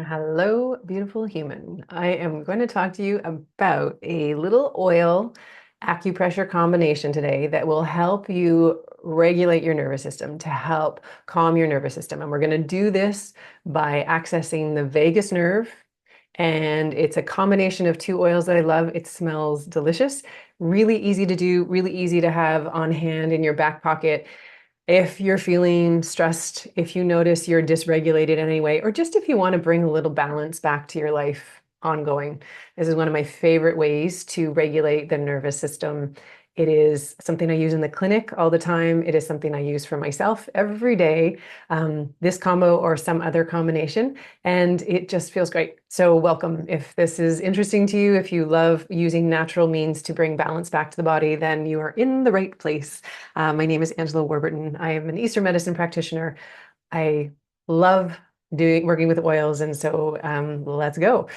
Hello, beautiful human. I am going to talk to you about a little oil acupressure combination today that will help you regulate your nervous system to help calm your nervous system. And we're going to do this by accessing the vagus nerve. And it's a combination of two oils that I love. It smells delicious, really easy to do, really easy to have on hand in your back pocket. If you're feeling stressed, if you notice you're dysregulated in any way, or just if you want to bring a little balance back to your life ongoing, this is one of my favorite ways to regulate the nervous system. It is something I use in the clinic all the time. It is something I use for myself every day, this combo or some other combination, and it just feels great. So welcome. If this is interesting to you, if you love using natural means to bring balance back to the body, then you are in the right place. My name is Angela Warburton. I am an Eastern medicine practitioner. I love working with oils, and so let's go.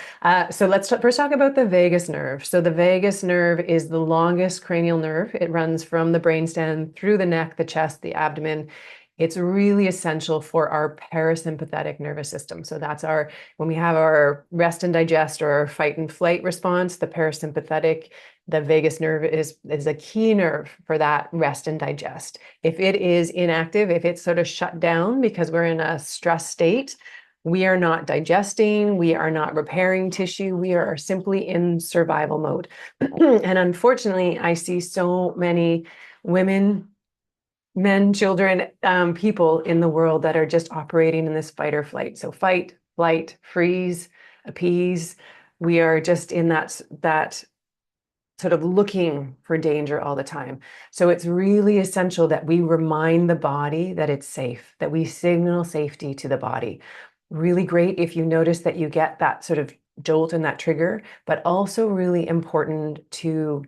So let's first talk about the vagus nerve. So the vagus nerve is the longest cranial nerve. It runs from the brainstem through the neck, the chest, the abdomen. It's really essential for our parasympathetic nervous system. So that's when we have our rest and digest or our fight and flight response, the parasympathetic, the vagus nerve is a key nerve for that rest and digest. If it is inactive, if it's sort of shut down because we're in a stress state, we are not digesting, we are not repairing tissue, we are simply in survival mode. And unfortunately, I see so many women, men, children, people in the world that are just operating in this fight or flight. So fight, flight, freeze, appease. We are just in that sort of looking for danger all the time. So it's really essential that we remind the body that it's safe, that we signal safety to the body. Really great if you notice that you get that sort of jolt and that trigger, but also really important to,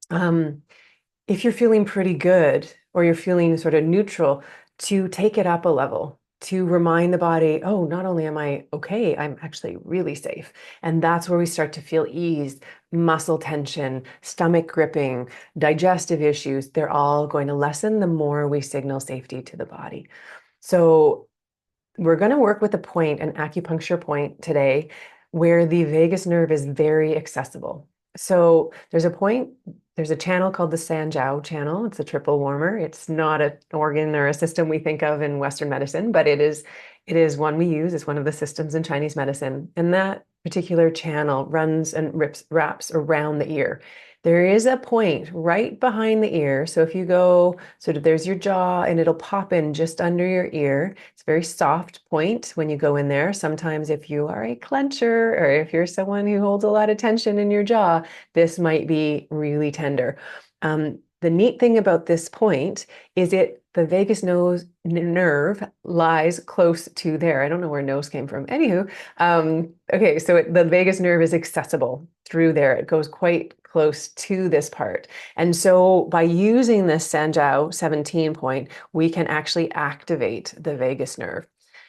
if you're feeling pretty good or you're feeling sort of neutral, to take it up a level, to remind the body, oh, not only am I okay, I'm actually really safe. And that's where we start to feel ease, muscle tension, stomach gripping, digestive issues. They're all going to lessen the more we signal safety to the body. So we're going to work with a point, an acupuncture point today, where the vagus nerve is very accessible. So there's a channel called the San Jiao channel. It's a triple warmer. It's not an organ or a system we think of in Western medicine, but it is one we use. It's one of the systems in Chinese medicine. And that particular channel runs and wraps around the ear. There is a point right behind the ear. So if you go, sort of there's your jaw and it'll pop in just under your ear. It's a very soft point when you go in there. Sometimes if you are a clencher or if you're someone who holds a lot of tension in your jaw, this might be really tender. The neat thing about this point is the vagus nerve lies close to there. I don't know where nose came from. Anywho, okay, so the vagus nerve is accessible through there. It goes quite close to this part. And so by using this San Jiao 17 point, we can actually activate the vagus nerve.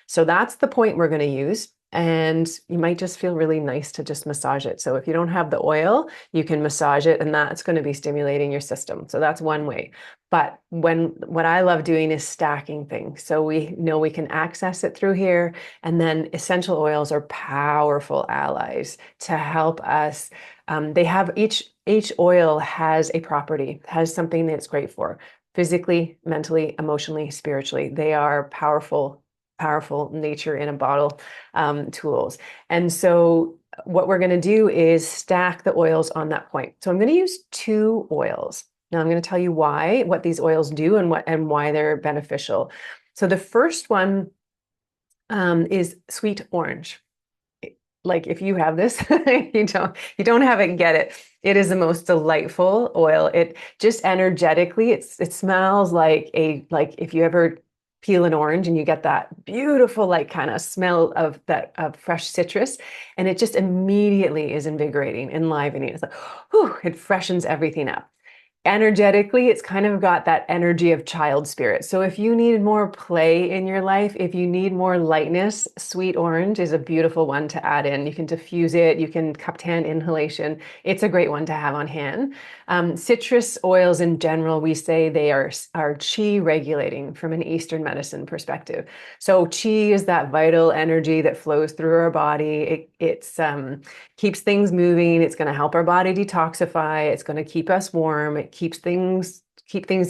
So that's the point we're going to use. And you might just feel really nice to just massage it. So if you don't have the oil, you can massage it, and that's going to be stimulating your system. So that's one way. But what I love doing is stacking things. So we know we can access it through here. And then essential oils are powerful allies to help us. They have each oil has a property, has something that it's great for physically, mentally, emotionally, spiritually. They are powerful nature in a bottle tools. And so what we're going to do is stack the oils on that point. So I'm going to use two oils. Now I'm going to tell you what these oils do and why they're beneficial. So the first one is sweet orange. Like if you have this, you don't have it, get it. It is the most delightful oil. It just energetically, it smells like if you ever peel an orange and you get that beautiful like kind of smell of fresh citrus, and it just immediately is invigorating, enlivening. It's like, whew, it freshens everything up. Energetically, it's kind of got that energy of child spirit. So if you need more play in your life, if you need more lightness, sweet orange is a beautiful one to add in. You can diffuse it, you can cupped hand inhalation. It's a great one to have on hand. Citrus oils in general, we say they are chi regulating from an Eastern medicine perspective. So chi is that vital energy that flows through our body. It's keeps things moving. It's going to help our body detoxify. It's going to keep us warm. It keep things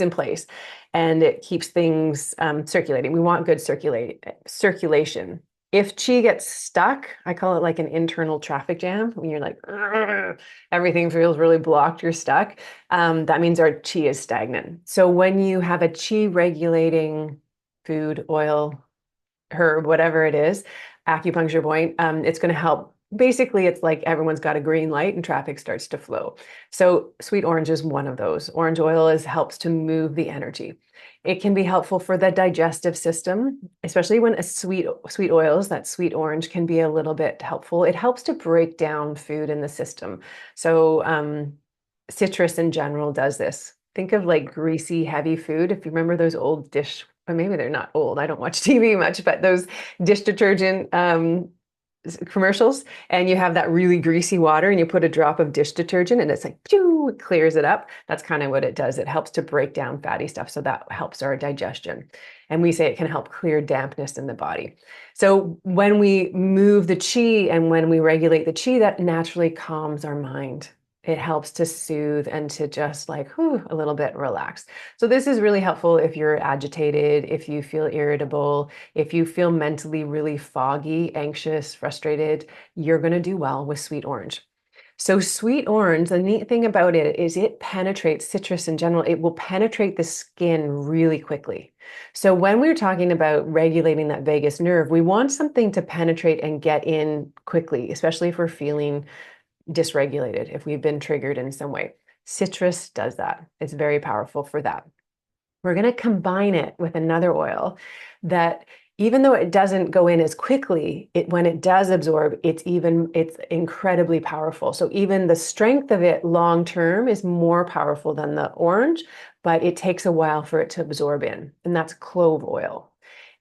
in place, and it keeps things circulating. We want good circulation. If chi gets stuck, I call it like an internal traffic jam. When you're like, everything feels really blocked, you're stuck. That means our chi is stagnant. So when you have a chi regulating food, oil, herb, whatever it is, acupuncture point, it's going to help. Basically, it's like everyone's got a green light and traffic starts to flow. So sweet orange is one of those. Orange oil helps to move the energy. It can be helpful for the digestive system, especially when a sweet oils, that sweet orange can be a little bit helpful. It helps to break down food in the system. So citrus in general does this. Think of like greasy, heavy food. If you remember those old dish, or maybe they're not old, I don't watch TV much, but those dish detergent commercials, and you have that really greasy water and you put a drop of dish detergent and it's like, pew, it clears it up. That's kind of what it does. It helps to break down fatty stuff. So that helps our digestion. And we say it can help clear dampness in the body. So when we move the chi and when we regulate the chi, that naturally calms our mind. It helps to soothe and to just like, whew, a little bit relax. So this is really helpful if you're agitated, if you feel irritable, if you feel mentally really foggy, anxious, frustrated, you're going to do well with sweet orange. So sweet orange, the neat thing about it is it penetrates, citrus in general, it will penetrate the skin really quickly. So when we're talking about regulating that vagus nerve, we want something to penetrate and get in quickly, especially if we're feeling dysregulated, if we've been triggered in some way. Citrus does that. It's very powerful for that. We're going to combine it with another oil that, even though it doesn't go in as quickly, when it does absorb, it's incredibly powerful. So even the strength of it long term is more powerful than the orange, but it takes a while for it to absorb in, and that's clove oil.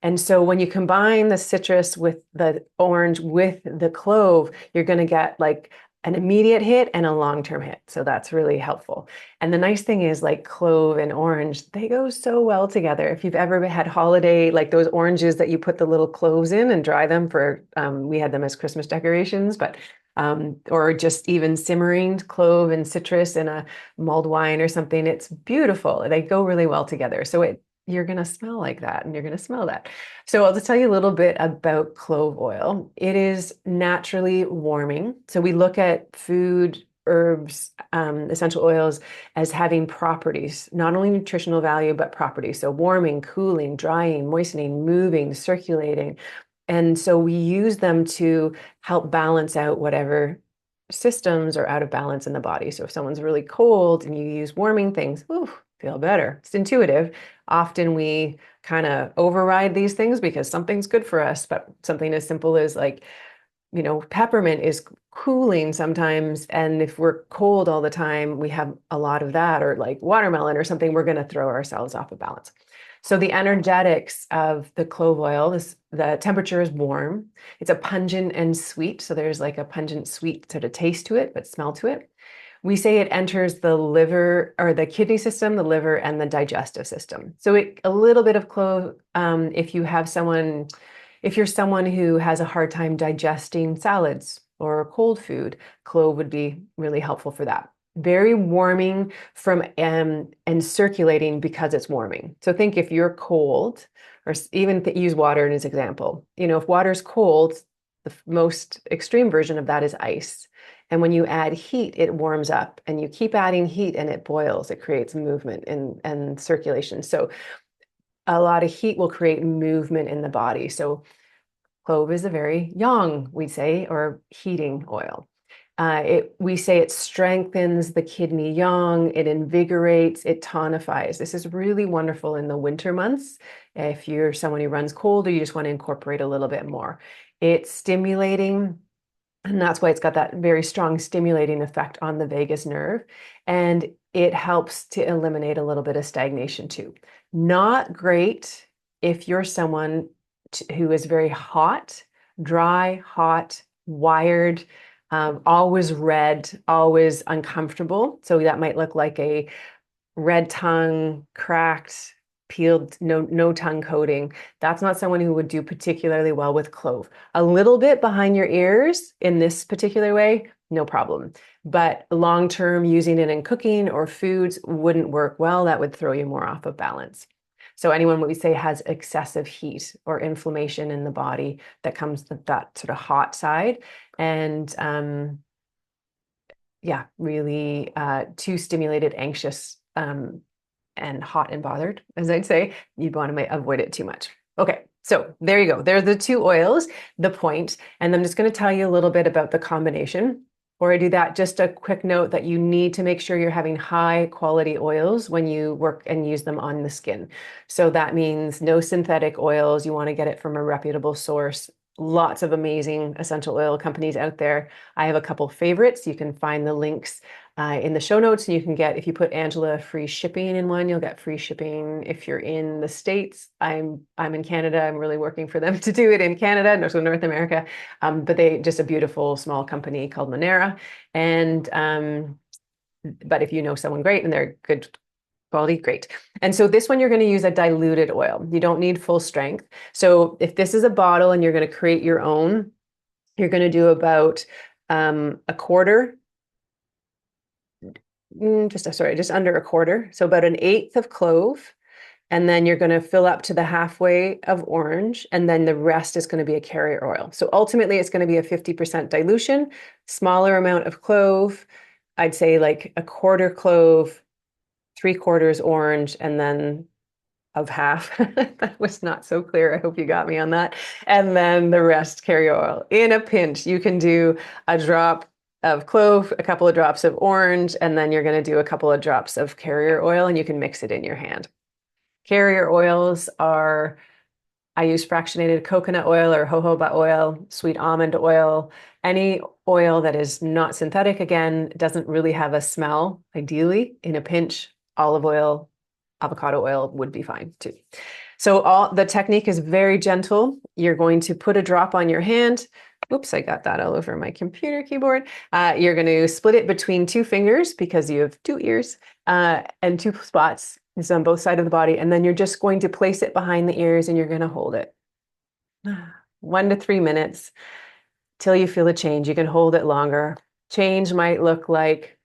And so when you combine the citrus with the orange with the clove, you're going to get like an immediate hit and a long-term hit. So that's really helpful. And the nice thing is, like clove and orange, they go so well together. If you've ever had holiday, like those oranges that you put the little cloves in and dry them for, we had them as Christmas decorations, but or just even simmering clove and citrus in a mulled wine or something, it's beautiful. They go really well together. So you're going to smell like that and you're going to smell that. So I'll just tell you a little bit about clove oil. It is naturally warming. So we look at food, herbs, essential oils as having properties, not only nutritional value, but properties. So warming, cooling, drying, moistening, moving, circulating. And so we use them to help balance out whatever systems are out of balance in the body. So if someone's really cold and you use warming things, ooh, feel better. It's intuitive. Often we kind of override these things because something's good for us, but something as simple as like, peppermint is cooling sometimes. And if we're cold all the time, we have a lot of that, or like watermelon or something, we're going to throw ourselves off of balance. So the energetics of the clove oil, the temperature is warm. It's a pungent and sweet. So there's like a pungent, sweet sort of taste to it, but smell to it. We say it enters the liver or the kidney system, the liver, and the digestive system. So a little bit of clove, if you're someone who has a hard time digesting salads or cold food, clove would be really helpful for that. Very warming from and circulating because it's warming. So think if you're cold, or even use water as an example. If water's cold, the most extreme version of that is ice. And when you add heat, it warms up, and you keep adding heat and it boils. It creates movement and circulation. So a lot of heat will create movement in the body. So clove is a very yang, we say, or heating oil. We say it strengthens the kidney yang, it invigorates, it tonifies. This is really wonderful in the winter months. If you're someone who runs cold or you just want to incorporate a little bit more, it's stimulating. And that's why it's got that very strong stimulating effect on the vagus nerve. And it helps to eliminate a little bit of stagnation too. Not great if you're someone who is very hot, dry, hot, wired, always red, always uncomfortable. So that might look like a red tongue, cracked, peeled, no tongue coating. That's not someone who would do particularly well with clove. A little bit behind your ears in this particular way, no problem. But long term, using it in cooking or foods wouldn't work well. That would throw you more off of balance. So anyone what we say has excessive heat or inflammation in the body that comes with that sort of hot side, and yeah, really too stimulated, anxious, and hot and bothered, as I'd say, you'd want to avoid it too much. Okay, so there you go. There are the two oils, the point, and I'm just going to tell you a little bit about the combination. Before I do that, just a quick note that you need to make sure you're having high quality oils when you work and use them on the skin. So that means no synthetic oils. You want to get it from a reputable source. Lots of amazing essential oil companies out there. I have a couple favorites. You can find the links in the show notes, and you can get, if you put Angela free shipping in one, you'll get free shipping if you're in the States. I'm in Canada. I'm really working for them to do it in Canada, so North America. But they just a beautiful small company called Monera. And but if you know someone great and they're good quality, great. And so this one, you're going to use a diluted oil. You don't need full strength. So if this is a bottle and you're going to create your own, you're going to do about a quarter, just under a quarter. So about an eighth of clove. And then you're going to fill up to the halfway of orange. And then the rest is going to be a carrier oil. So ultimately, it's going to be a 50% dilution, smaller amount of clove. I'd say like a quarter clove, 3/4 orange, and then of half. That was not so clear. I hope you got me on that. And then the rest carrier oil. In a pinch, you can do a drop of clove, a couple of drops of orange, and then you're going to do a couple of drops of carrier oil, and you can mix it in your hand. Carrier oils are, I use fractionated coconut oil or jojoba oil, sweet almond oil, any oil that is not synthetic, again, doesn't really have a smell, ideally. In a pinch, olive oil, avocado oil would be fine too. So the technique is very gentle. You're going to put a drop on your hand. Oops, I got that all over my computer keyboard. You're going to split it between two fingers because you have two ears and two spots. It's on both sides of the body. And then you're just going to place it behind the ears and you're going to hold it. 1 to 3 minutes till you feel a change. You can hold it longer. Change might look like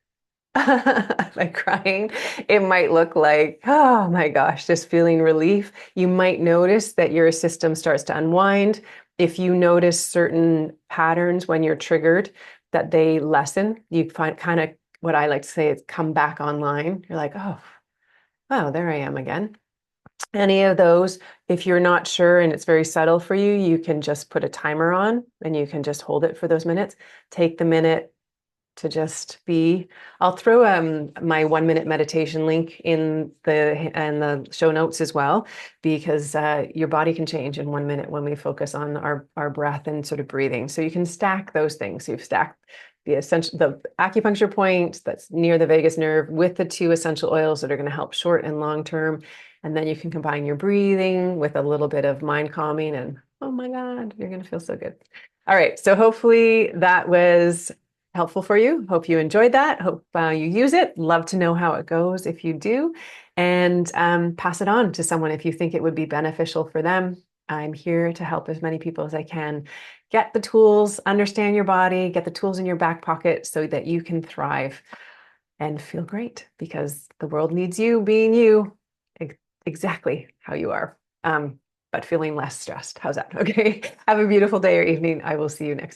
like crying. It might look like, oh my gosh, just feeling relief. You might notice that your system starts to unwind. If you notice certain patterns when you're triggered, that they lessen, you find kind of what I like to say is come back online. You're like, oh, wow, there I am again. Any of those, if you're not sure and it's very subtle for you, you can just put a timer on and you can just hold it for those minutes. Take the minute to just be. I'll throw my 1-minute meditation link in the show notes as well, because your body can change in 1 minute when we focus on our breath and sort of breathing. So you can stack those things. So you've stacked the acupuncture point that's near the vagus nerve with the two essential oils that are going to help short and long term. And then you can combine your breathing with a little bit of mind calming, and oh my God, you're going to feel so good. All right. So hopefully that was helpful for you. Hope you enjoyed that. Hope you use it. Love to know how it goes if you do, and pass it on to someone if you think it would be beneficial for them. I'm here to help as many people as I can get the tools, understand your body, get the tools in your back pocket so that you can thrive and feel great, because the world needs you being you exactly how you are, but feeling less stressed. How's that? Okay. Have a beautiful day or evening. I will see you next time.